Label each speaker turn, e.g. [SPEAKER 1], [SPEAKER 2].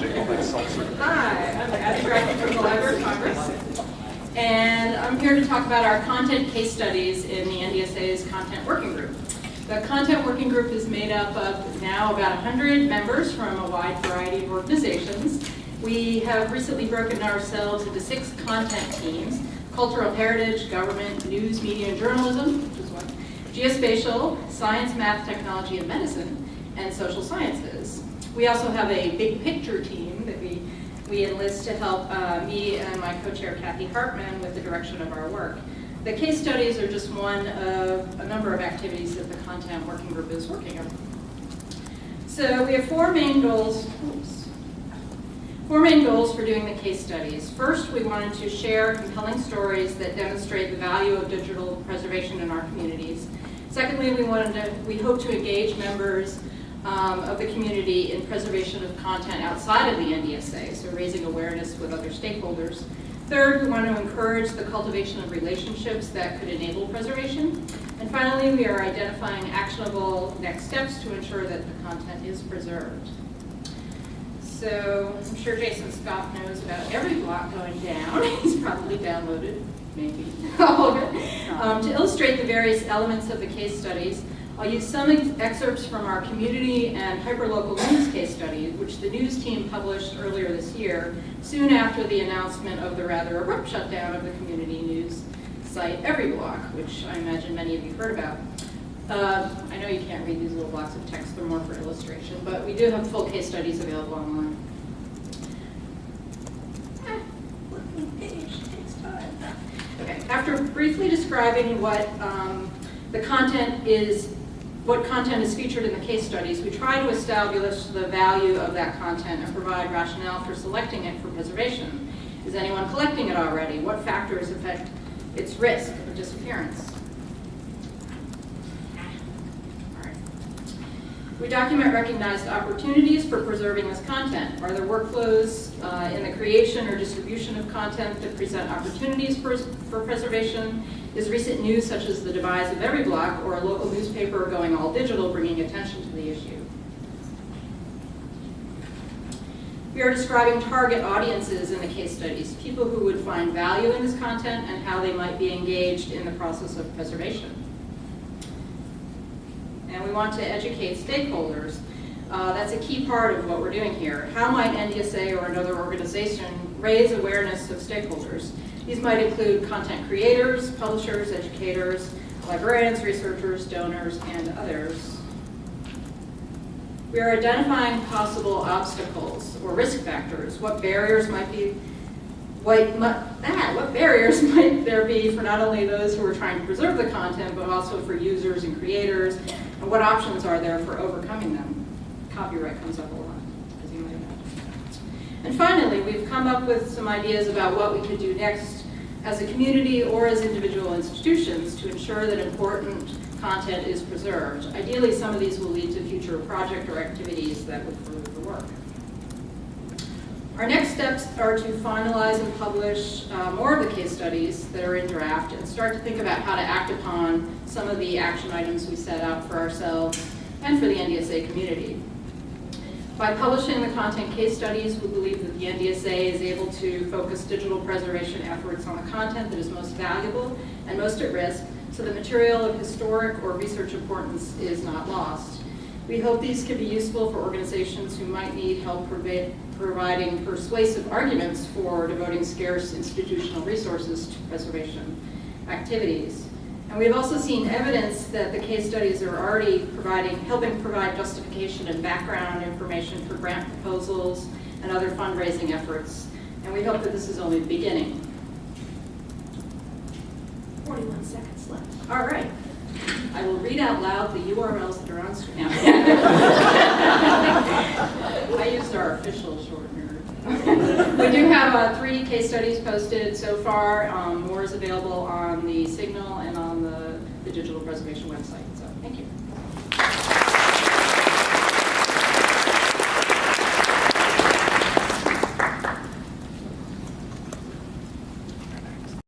[SPEAKER 1] Hi, I'm Abbie Grotke from the Library of Congress, and I'm here to talk about our content case studies in the NDSA's Content Working Group. The Content Working Group is made up of now about 100 members from a wide variety of organizations. We have recently broken ourselves into 6 content teams: cultural heritage, government, news, media, and journalism, which is one, geospatial, science, math, technology, and medicine, and social sciences. We also have a big picture team that we enlist to help me and my co-chair Kathy Hartman with the direction of our work. The case studies are just one of a number of activities that the Content Working Group is working on. So we have 4 main goals. Four main goals for doing the case studies. First, we wanted to share compelling stories that demonstrate the value of digital preservation in our communities. Secondly, we hope to engage members of the community in preservation of content outside of the NDSA, so raising awareness with other stakeholders. Third, we want to encourage the cultivation of relationships that could enable preservation. And finally, we are identifying actionable next steps to ensure that the content is preserved. So I'm sure Jason Scott knows about every block going down. He's probably downloaded, maybe, all of it. To illustrate the various elements of the case studies, I'll use some excerpts from our community and hyperlocal news case study, which the news team published earlier this year, soon after the announcement of the rather abrupt shutdown of the community news site Everyblock, which I imagine many of you heard about. I know you can't read these little blocks of text, they're more for illustration, but we do have full case studies available online. Okay, after briefly describing what content is featured in the case studies, we try to establish the value of that content and provide rationale for selecting it for preservation. Is anyone collecting it already? What factors affect its risk of disappearance? We document recognized opportunities for preserving this content. Are there workflows in the creation or distribution of content that present opportunities for preservation? Is recent news such as the demise of Everyblock or a local newspaper going all digital bringing attention to the issue? We are describing target audiences in the case studies, people who would find value in this content and how they might be engaged in the process of preservation. And we want to educate stakeholders. That's a key part of what we're doing here. How might NDSA or another organization raise awareness of stakeholders? These might include content creators, publishers, educators, librarians, researchers, donors, and others. We are identifying possible obstacles or risk factors. What barriers might there be for not only those who are trying to preserve the content, but also for users and creators, and what options are there for overcoming them? Copyright comes up a lot, as you might imagine. And finally, we've come up with some ideas about what we could do next as a community or as individual institutions to ensure that important content is preserved. Ideally, some of these will lead to future project or activities that would further the work. Our next steps are to finalize and publish more of the case studies that are in draft and start to think about how to act upon some of the action items we set out for ourselves and for the NDSA community. By publishing the content case studies, we believe that the NDSA is able to focus digital preservation efforts on the content that is most valuable and most at risk, so the material of historic or research importance is not lost. We hope these can be useful for organizations who might need help providing persuasive arguments for devoting scarce institutional resources to preservation activities. And we've also seen evidence that the case studies are already helping provide justification and background information for grant proposals and other fundraising efforts. And we hope that this is only the beginning. 41 seconds left. All right. I will read out loud the URLs that are on screen. I used our official shortener. We do have 3 case studies posted so far. More is available on the Signal and on the digital preservation website. So thank you.